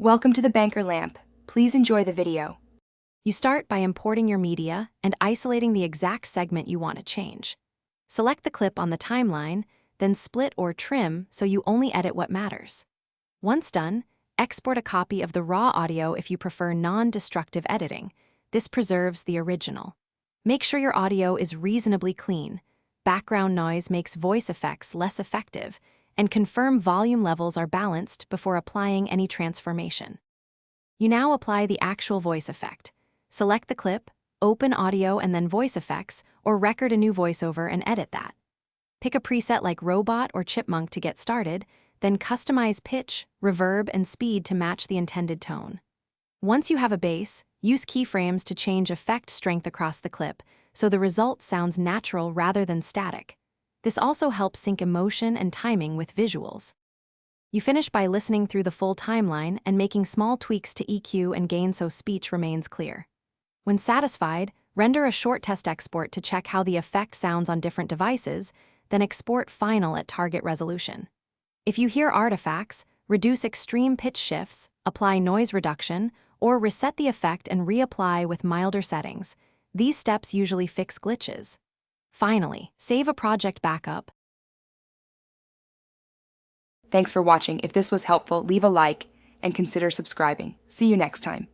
Welcome to the Banker Lamp. Please enjoy the video. You start by importing your media and isolating the exact segment you want to change. Select the clip on the timeline, then split or trim so you only edit what matters. Once done, export a copy of the raw audio if you prefer non-destructive editing. This preserves the original. Make sure your audio is reasonably clean. Background noise makes voice effects less effective, and confirm volume levels are balanced before applying any transformation. You now apply the actual voice effect. Select the clip, open audio and then voice effects, or record a new voiceover and edit that. Pick a preset like robot or chipmunk to get started, then customize pitch, reverb, and speed to match the intended tone. Once you have a base, use keyframes to change effect strength across the clip so the result sounds natural rather than static. This also helps sync emotion and timing with visuals. You finish by listening through the full timeline and making small tweaks to EQ and gain so speech remains clear. When satisfied, render a short test export to check how the effect sounds on different devices, then export final at target resolution. If you hear artifacts, reduce extreme pitch shifts, apply noise reduction, or reset the effect and reapply with milder settings. These steps usually fix glitches. Finally, save a project backup. Thanks for watching. If this was helpful, leave a like and consider subscribing. See you next time.